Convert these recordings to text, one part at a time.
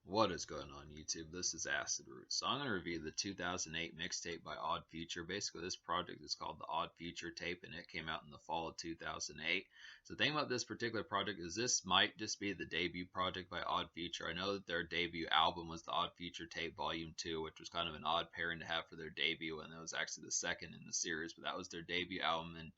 What is going on YouTube? This is Acid Root. So I'm going to review the 2008 mixtape by Odd Future. Basically, this project is called the Odd Future tape, and it came out in the fall of 2008. So the thing about this particular project is this might just be the debut project by Odd Future. I know that their debut album was the Odd Future tape Volume 2, which was kind of an odd pairing to have for their debut, and that was actually the second in the series. But that was their debut album in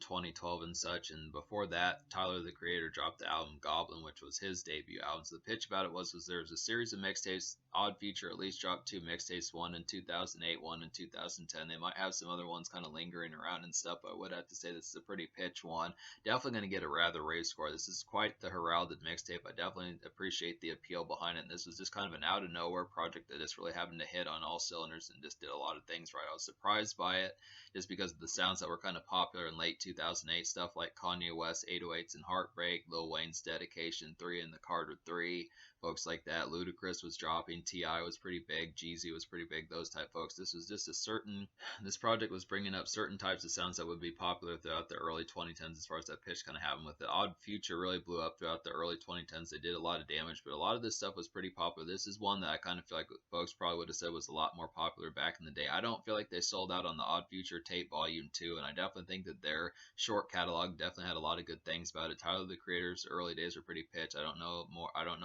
2012 and such. And before that, Tyler the Creator dropped the album Goblin, which was his debut album. So the pitch about it was there was a series of mixtapes. Odd Future at least dropped two mixtapes, one in 2008, one in 2010. They might have some other ones kind of lingering around and stuff, but I would have to say this is a pretty pitch one. Definitely going to get a rather rave score. This is quite the heralded mixtape. I definitely appreciate the appeal behind it. And this was just kind of an out of nowhere project that just really happened to hit on all cylinders and just did a lot of things right. I was surprised by it just because of the sounds that were kind of popular in late 2008, stuff like Kanye West 808s and Heartbreak, Lil Wayne's Dedication 3 and the Carter 3, folks like that. Ludacris was dropping, T.I. was pretty big, Jeezy was pretty big, those type folks. This project was bringing up certain types of sounds that would be popular throughout the early 2010s as far as that pitch kind of happened with it. Odd Future really blew up throughout the early 2010s. They did a lot of damage, but a lot of this stuff was pretty popular. This is one that I kind of feel like folks probably would have said was a lot more popular back in the day. I don't feel like they sold out on the Odd Future tape Volume 2, and I definitely think that their short catalog definitely had a lot of good things about it. Tyler the Creator's early days were pretty pitch. I don't know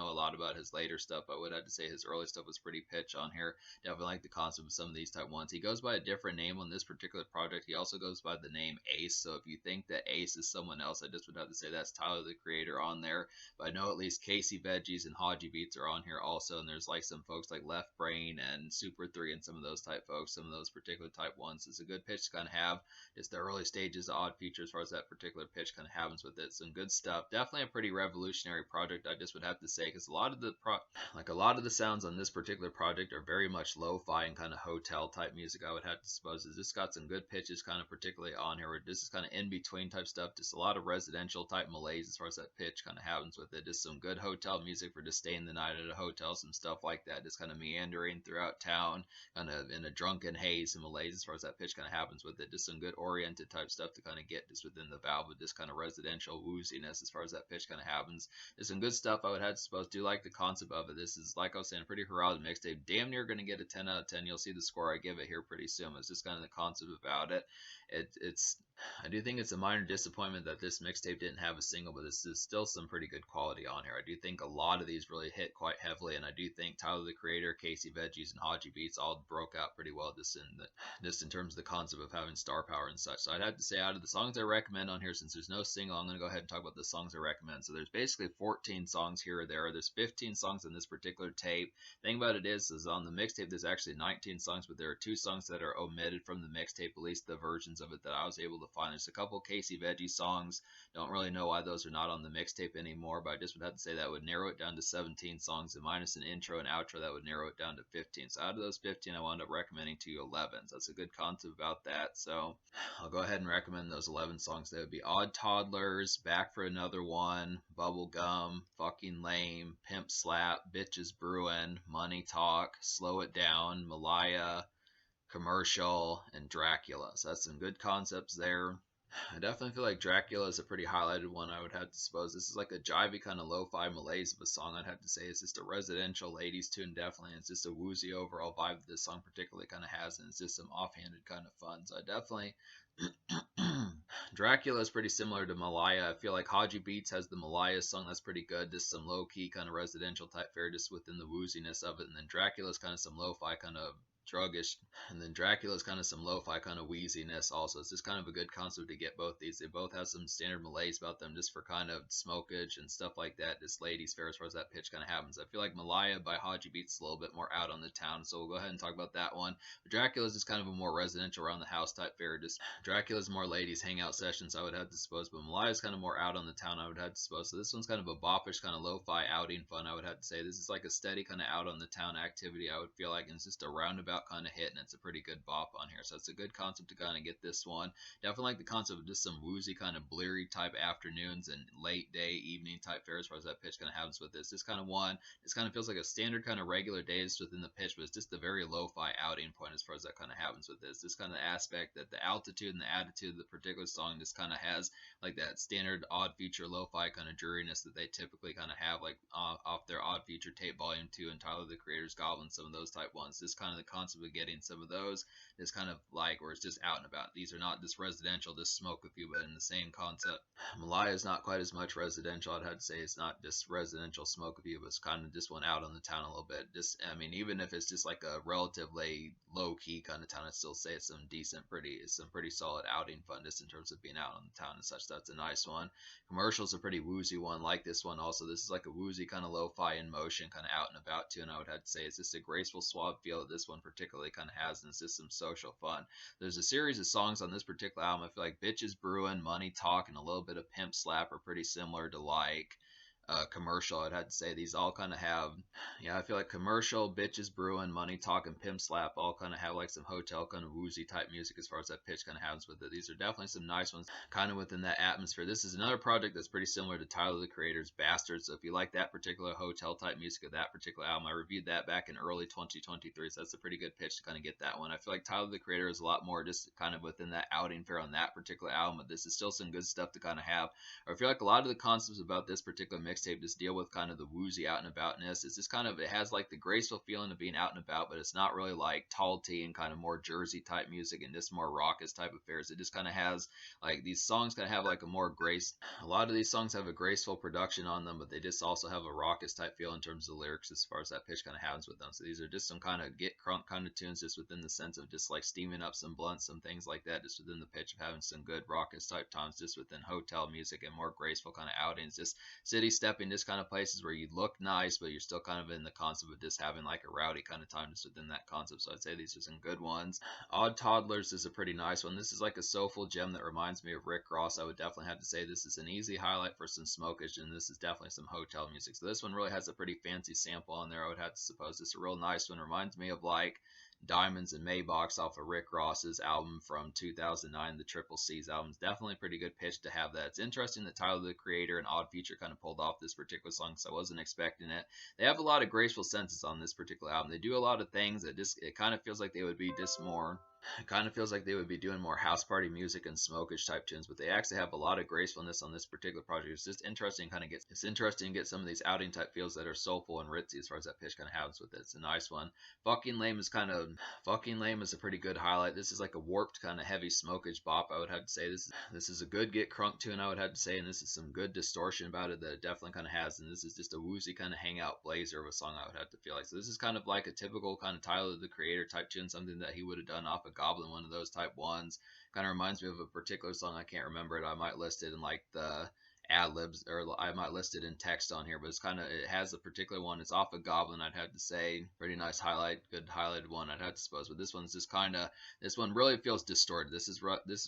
a lot about his later stuff. I would have to say his early stuff was pretty pitch on here. Definitely like the concept of some of these type ones. He goes by a different name on this particular project. He also goes by the name Ace. So if you think that Ace is someone else, I just would have to say that's Tyler the Creator on there. But I know at least Casey Veggies and Haji Beats are on here also, and there's like some folks like Left Brain and Super 3 and some of those type folks, some of those particular type ones. It's a good pitch to kind of have. Just the early stages of Odd Future as far as that particular pitch kind of happens with it. Some good stuff. Definitely a pretty revolutionary project, I just would have to say, because a lot of the sounds on this particular project are very much lo-fi and kind of hotel type music. I would have to suppose it's just got some good pitches kind of particularly on here. Where this is kind of in between type stuff. Just a lot of residential type malaise as far as that pitch kind of happens with it. Just some good hotel music for just staying the night at a hotel, some stuff like that. Just kind of meandering throughout town, kind of in a drunken haze and malaise as far as that pitch kind of happens with it. Just some good oriented type stuff to kind of get just within the valve of this kind of residential wooziness as far as that pitch kind of happens. There's some good stuff. I would have to suppose. Do like the concept of it. This is, like I was saying, a pretty heralded mixtape. Damn near going to get a 10 out of 10. You'll see the score I give it here pretty soon. It's just kind of the concept about it. I do think it's a minor disappointment that this mixtape didn't have a single, but this is still some pretty good quality on here. I do think a lot of these really hit quite heavily, and I do think Tyler the Creator, Casey Veggies, and Haji Beats all broke out pretty well just in terms of the concept of having star power and such. So I'd have to say, out of the songs I recommend on here, since there's no single, I'm going to go ahead and talk about the songs I recommend. So there's basically 14 songs here or there. There's 15 songs in this particular tape. The thing about it is on the mixtape there's actually 19 songs, but there are 2 songs that are omitted from the mixtape, at least the versions of it that I was able to find. There's a couple Casey Veggie songs. Don't really know why those are not on the mixtape anymore, but I just would have to say that would narrow it down to 17 songs, and minus an intro and outro, that would narrow it down to 15. So out of those 15, I wound up recommending to you 11. So that's a good concept about that. So I'll go ahead and recommend those 11 songs. They would be Odd Toddlers, Back for Another One, Bubblegum, Fucking Lame, Pimp Slap, Bitches Brewin', Money Talk, Slow It Down, Malaya, Commercial, and Dracula. So that's some good concepts there. I definitely feel like Dracula is a pretty highlighted one, I would have to suppose. This is like a jivey kind of lo-fi malaise of a song, I'd have to say. It's just a residential ladies tune, definitely. It's just a woozy overall vibe that this song particularly kind of has, and it's just some offhanded kind of fun. So I definitely... Dracula is pretty similar to Malaya. I feel like Haji Beats has the Malaya song that's pretty good. Just some low-key kind of residential type fare just within the wooziness of it. And then Dracula is kind of some lo-fi kind of druggish, and then Dracula's kind of some lo-fi kind of wheeziness also. It's just kind of a good concept to get both these. They both have some standard malaise about them just for kind of smokage and stuff like that. Just ladies fair as far as that pitch kind of happens. I feel like Malaya by Haji Beats is a little bit more out on the town, so we'll go ahead and talk about that one. But Dracula's just kind of a more residential around the house type fare. Just Dracula's more ladies hangout sessions, I would have to suppose, but Malaya's kind of more out on the town, I would have to suppose. So this one's kind of a boppish kind of lo-fi outing fun, I would have to say. This is like a steady kind of out on the town activity, I would feel like, and it's just a roundabout out kind of hit, and it's a pretty good bop on here. So it's a good concept to kind of get this one. Definitely like the concept of just some woozy kind of bleary type afternoons and late day evening type fare as far as that pitch kind of happens with this. This kind of one, this kind of feels like a standard kind of regular days within the pitch, but it's just a very lo-fi outing point as far as that kind of happens with this. This kind of aspect that the altitude and the attitude of the particular song just kind of has like that standard odd feature lo-fi kind of dreariness that they typically kind of have like off their odd feature tape volume 2 and Tyler the Creator's Goblin, some of those type ones. This kind of the concept of getting some of those is kind of like where it's just out and about. These are not just residential, just smoke with you, but in the same concept. Malaya is not quite as much residential. I'd have to say it's not just residential smoke with you, but it's kind of just one out on the town a little bit. Just, I mean, even if it's just like a relatively low key kind of town, I'd still say it's some decent, some pretty solid outing fun just in terms of being out on the town and such. That's a nice one. Commercial's a pretty woozy one, like this one also. This is like a woozy kind of lo-fi in motion, kind of out and about too. And I would have to say it's just a graceful, suave feel that this one particularly kind of has, and it's just some social fun. There's a series of songs on this particular album. I feel like Bitches Brewing, Money Talk, and a little bit of Pimp Slap are pretty similar to like commercial. I'd have to say these all kind of have, yeah, I feel like commercial, Bitches Brewing, Money Talk, and Pimp Slap all kind of have like some hotel kind of woozy type music as far as that pitch kind of happens with it. These are definitely some nice ones kind of within that atmosphere. This is another project that's pretty similar to Tyler the Creator's Bastard. So if you like that particular hotel type music of that particular album, I reviewed that back in early 2023. So that's a pretty good pitch to kind of get that one. I feel like Tyler the Creator is a lot more just kind of within that outing fare on that particular album, but this is still some good stuff to kind of have. Or I feel like a lot of the concepts about this particular mixtape just deal with kind of the woozy out and aboutness. It's just kind of, it has like the graceful feeling of being out and about, but it's not really like tall T and kind of more Jersey type music and just more raucous type affairs. It just kind of has like these songs kind of have like a more grace. A lot of these songs have a graceful production on them, but they just also have a raucous type feel in terms of the lyrics as far as that pitch kind of happens with them. So these are just some kind of get crunk kind of tunes just within the sense of just like steaming up some blunts, some things like that, just within the pitch of having some good raucous type times just within hotel music and more graceful kind of outings, just city stepping, just kind of places where you look nice, but you're still kind of in the concept of just having like a rowdy kind of time just within that concept. So I'd say these are some good ones. Odd Toddlers is a pretty nice one. This is like a soulful gem that reminds me of Rick Ross. I would definitely have to say this is an easy highlight for some smokage, and this is definitely some hotel music. So this one really has a pretty fancy sample on there. I would have to suppose it's a real nice one. Reminds me of like Diamonds and Maybachs off of Rick Ross's album from 2009, the Triple C's album. Is definitely a pretty good pitch to have that. It's interesting that Tyler the Creator and Odd Future kind of pulled off this particular song, so I wasn't expecting it. They have a lot of graceful senses on this particular album. They do a lot of things that just, it kind of feels like they would be just more, it kind of feels like they would be doing more house party music and smokage type tunes, but they actually have a lot of gracefulness on this particular project. It's just interesting, it's interesting to get some of these outing type feels that are soulful and ritzy as far as that pitch kind of happens with it. It's a nice one. Fucking Lame is a pretty good highlight. This is like a warped kind of heavy smokage bop. I would have to say this is a good get crunk tune. I would have to say, and this is some good distortion about it that it definitely kind of has. And this is just a woozy kind of hangout blazer of a song. I would have to feel like, so this is kind of like a typical kind of Tyler the Creator type tune, something that he would have done off a Goblin, one of those type ones. Kind of reminds me of a particular song. I can't remember it. I might list it in like the ad libs, or I might list it in text on here, but it's kind of, it has a particular one. It's off a Goblin, I'd have to say. Pretty nice highlight, good highlighted one, I'd have to suppose. But this one's just kind of, this one really feels distorted. This is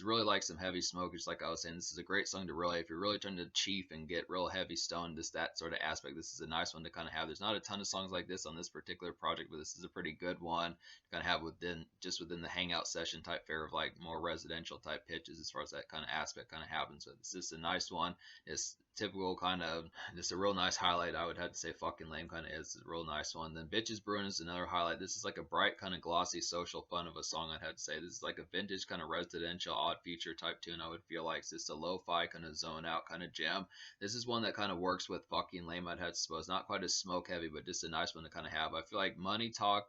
really like some heavy smoke. Just like I was saying, this is a great song to really, if you're really trying to chief and get real heavy stoned, just that sort of aspect, this is a nice one to kind of have. There's not a ton of songs like this on this particular project, but this is a pretty good one to kind of have within the hangout session type fare of like more residential type pitches as far as that kind of aspect kind of happens. So this is a nice one. It's typical kind of, just a real nice highlight. I would have to say Fucking Lame kind of is a real nice one. Then Bitches Brewing is another highlight. This is like a bright kind of glossy social fun of a song, I'd have to say. This is like a vintage kind of residential odd feature type tune, I would feel like. It's just a lo-fi kind of zone out kind of jam. This is one that kind of works with Fucking Lame, I'd have to suppose. Not quite as smoke heavy, but just a nice one to kind of have. I feel like Money Talk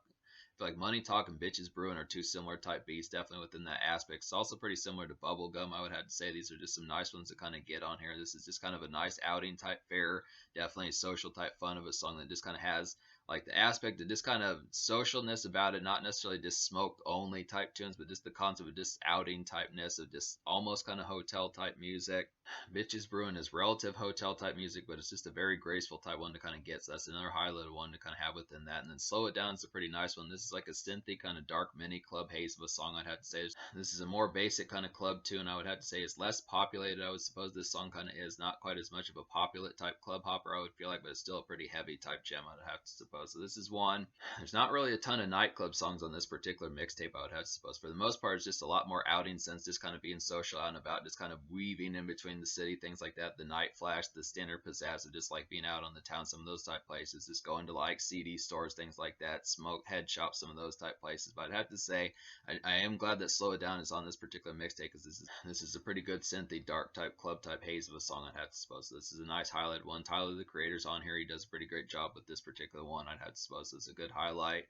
and Bitches Brewing are two similar type beats, definitely within that aspect. It's also pretty similar to Bubblegum, I would have to say. These are just some nice ones to kind of get on here. This is just kind of a nice outing type fare, definitely a social type fun of a song that just kind of has like the aspect of just kind of socialness about it, not necessarily just smoke only type tunes, but just the concept of just outing typeness of just almost kind of hotel type music. Bitches Brewing is relative hotel type music, but it's just a very graceful type one to kind of get. So that's another highlighted one to kind of have within that. And then Slow It Down is a pretty nice one. This is like a synthy kind of dark mini club haze of a song, I'd have to say. This is a more basic kind of club tune, I would have to say. It's less populated, I would suppose this song kind of is. Not quite as much of a populate type club hopper, I would feel like, but it's still a pretty heavy type gem, I'd have to suppose. suppose. So this is one. There's not really a ton of nightclub songs on this particular mixtape, I would have to suppose. For the most part, it's just a lot more outing sense, just kind of being social out and about, just kind of weaving in between the city, things like that. The night flash, the standard pizzazz of just like being out on the town, some of those type places, just going to like CD stores, things like that, smoke head shops, some of those type places. But I'd have to say, I am glad that Slow It Down is on this particular mixtape because this is a pretty good synthy, dark type, club type haze of a song, I'd have to suppose. So this is a nice highlight one. Tyler, the creator's on here. He does a pretty great job with this particular one, I'd have to suppose. It's a good highlight.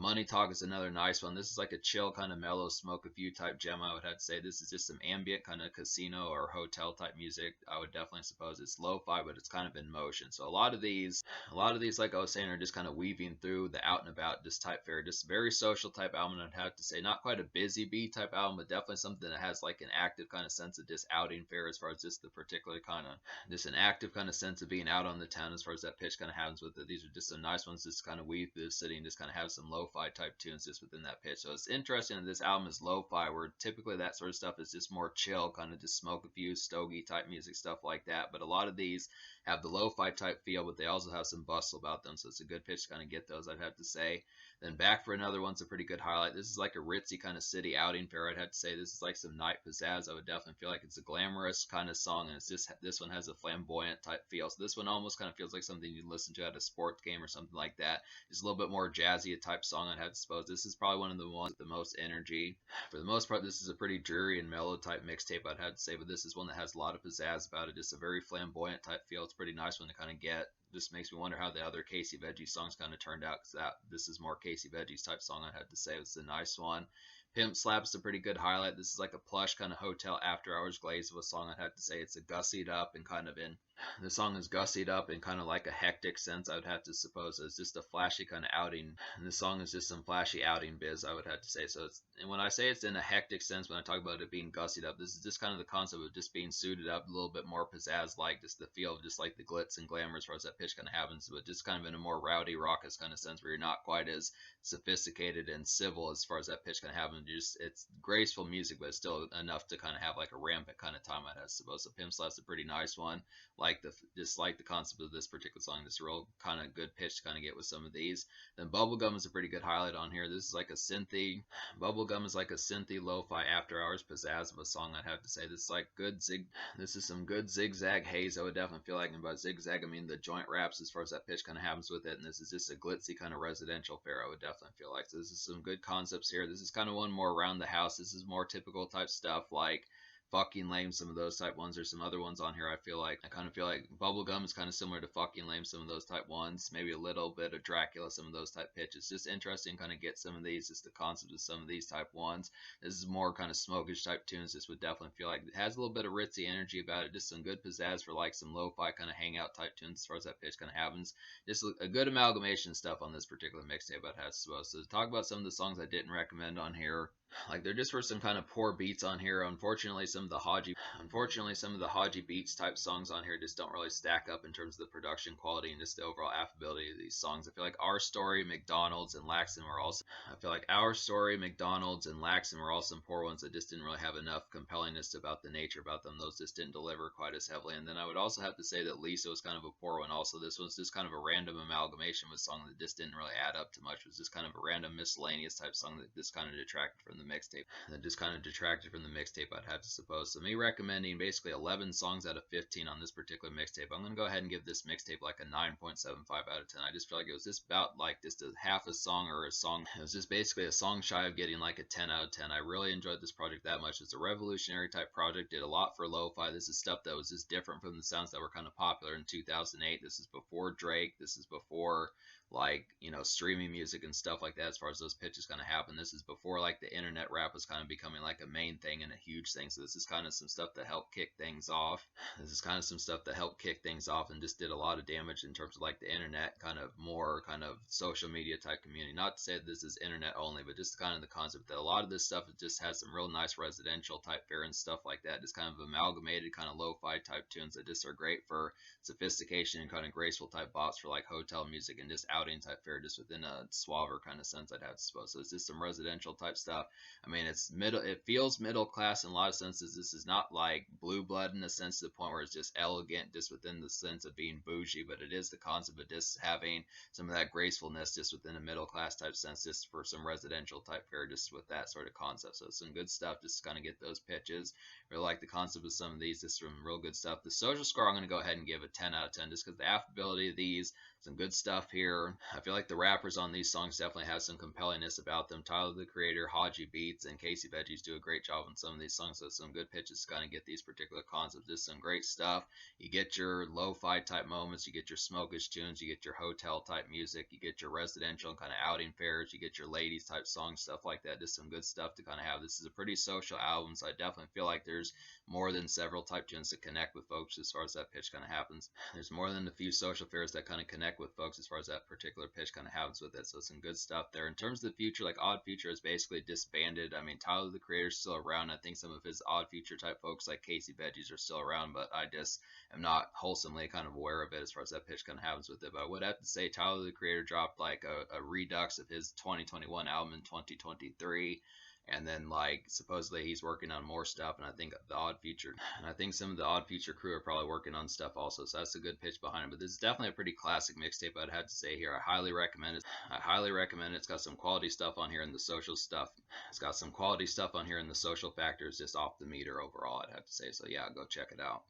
Money Talk is another nice one. This is like a chill, kind of mellow, smoke a few type gem, I would have to say. This is just some ambient kind of casino or hotel type music. I would definitely suppose it's lo-fi, but it's kind of in motion. So a lot of these, like I was saying, are just kind of weaving through the out and about, just type fare, just very social type album. I'd have to say, not quite a busy bee type album, but definitely something that has like an active kind of sense of just outing fare as far as just the particular kind of, just an active kind of sense of being out on the town as far as that pitch kind of happens with it. These are just some nice ones, just kind of weave through the city and just kind of have some lo-fi type tunes just within that pitch. So it's interesting that this album is lo-fi, where typically that sort of stuff is just more chill, kind of just smoke a few stogie type music, stuff like that. But a lot of these have the lo-fi type feel, but they also have some bustle about them. So it's a good pitch to kind of get those, I'd have to say. Then Back for Another One's a pretty good highlight. This is like a ritzy kind of city outing fare, I'd have to say. This is like some night pizzazz. I would definitely feel like it's a glamorous kind of song, and it's just, this one has a flamboyant type feel. So this one almost kind of feels like something you'd listen to at a sports game or something like that. It's a little bit more jazzy type song, I'd have to suppose. This is probably one of the ones with the most energy. For the most part, this is a pretty dreary and mellow type mixtape, I'd have to say, but this is one that has a lot of pizzazz about it. Just a very flamboyant type feel. It's a pretty nice one to kind of get. Just makes me wonder how the other Casey Veggie songs kind of turned out, because this is more Casey Veggie's type song, I had to say. It's a nice one. Pimp Slap's a pretty good highlight. This is like a plush kind of hotel after hours glaze of a song, I'd have to say. It's a gussied up and kind of in, the song is gussied up in kind of like a hectic sense, I would have to suppose. It's just a flashy kind of outing. And the song is just some flashy outing biz, I would have to say. So it's, and when I say it's in a hectic sense, when I talk about it being gussied up, this is just kind of the concept of just being suited up, a little bit more pizzazz, like just the feel of just like the glitz and glamour as far as that pitch kind of happens, but just kind of in a more rowdy, raucous kind of sense, where you're not quite as sophisticated and civil as far as that pitch kind of happens. It's graceful music, but it's still enough to kind of have like a rampant kind of time, I suppose. So Pimp Slap's a pretty nice one. Just like the concept of this particular song, this real kind of good pitch to kind of get with some of these. Then Bubblegum is a pretty good highlight on here. This is like a synthy, Bubblegum is like a synthy lo-fi after hours pizzazz of a song, I'd have to say. This is some good zigzag haze, I would definitely feel like. And by zigzag, I mean the joint raps as far as that pitch kind of happens with it. And this is just a glitzy kind of residential fare, I would definitely feel like. So this is some good concepts here. This is kind of one more around the house. This is more typical type stuff like Fucking Lame, some of those type ones. There's some other ones on here. I kind of feel like Bubblegum is kind of similar to Fucking Lame, some of those type ones. Maybe a little bit of Dracula, some of those type pitches. Just interesting kind of get some of these, just the concept of some of these type ones. This is more kind of smokish type tunes. This would definitely feel like it has a little bit of ritzy energy about it. Just some good pizzazz for like some lo-fi kind of hangout type tunes as far as that pitch kind of happens. Just a good amalgamation stuff on this particular mixtape, I'd have to suppose. So to talk about some of the songs I didn't recommend on here, like there just were some kind of poor beats on here. Unfortunately, some of the Haji beats type songs on here just don't really stack up in terms of the production quality and just the overall affability of these songs. I feel like Our Story, McDonald's, and Laxton were also. Some poor ones that just didn't really have enough compellingness about the nature about them. Those just didn't deliver quite as heavily. And then I would also have to say that Lisa was kind of a poor one. Also, this was just kind of a random amalgamation with a song that just didn't really add up to much. It was just kind of a random miscellaneous type song that just kind of detracted from the mixtape. I'd have to suppose. So me recommending basically 11 songs out of 15 on this particular mixtape. I'm going to go ahead and give this mixtape like a 9.75 out of 10. I just feel like it was just about like just a half a song or a song. It was just basically a song shy of getting like a 10 out of 10. I really enjoyed this project that much. It's a revolutionary type project. Did a lot for lo-fi. This is stuff that was just different from the sounds that were kind of popular in 2008. This is before Drake. This is before like, you know, streaming music and stuff like that as far as those pitches kind of happen. This is before like the internet rap was kind of becoming like a main thing and a huge thing. So this is kind of some stuff that helped kick things off. And just did a lot of damage in terms of like the internet kind of more kind of social media type community. Not to say that this is internet only, but just kind of the concept that a lot of this stuff just has some real nice residential type fare and stuff like that. Just kind of amalgamated kind of lo-fi type tunes that just are great for sophistication and kind of graceful type bops for like hotel music and just outing type fare, just within a suave kind of sense, I'd have to suppose. So it's just some residential type stuff. I mean, it's middle. It feels middle class in a lot of senses. This is not like Blue Blood in a sense to the point where it's just elegant, just within the sense of being bougie, but it is the concept of just having some of that gracefulness, just within a middle class type sense, just for some residential type fare, just with that sort of concept. So some good stuff, just to kind of get those pitches. Really like the concept of some of these. Just some real good stuff. The social score, I'm going to go ahead and give a 10 out of 10, just because the affability of these, some good stuff here. I feel like the rappers on these songs definitely have some compellingness about them. Tyler the Creator, Haji Beats, and Casey Veggies do a great job on some of these songs. So some good pitches to kind of get these particular concepts. Just some great stuff. You get your lo-fi type moments, you get your smokish tunes, you get your hotel type music, you get your residential and kind of outing fares, you get your ladies type songs, stuff like that. Just some good stuff to kind of have. This is a pretty social album, so I definitely feel like there's more than several type tunes to connect with folks as far as that pitch kind of happens. There's more than a few social fares that kind of connect with folks as far as that particular pitch kind of happens with it. So some good stuff there. In terms of the future, like Odd Future is basically disbanded. I mean, Tyler the Creator is still around. I think some of his Odd Future type folks like Casey Veggies are still around, but I just am not wholesomely kind of aware of it as far as that pitch kind of happens with it. But I would have to say Tyler the Creator dropped like a redux of his 2021 album in 2023. And then, like, supposedly he's working on more stuff, and I think some of the Odd Future crew are probably working on stuff also. So that's a good pitch behind it. But this is definitely a pretty classic mixtape, I'd have to say here. I highly recommend it. It's got some quality stuff on here, and the social stuff. It's got some quality stuff on here, and the social factor is just off the meter overall, I'd have to say. So yeah, go check it out.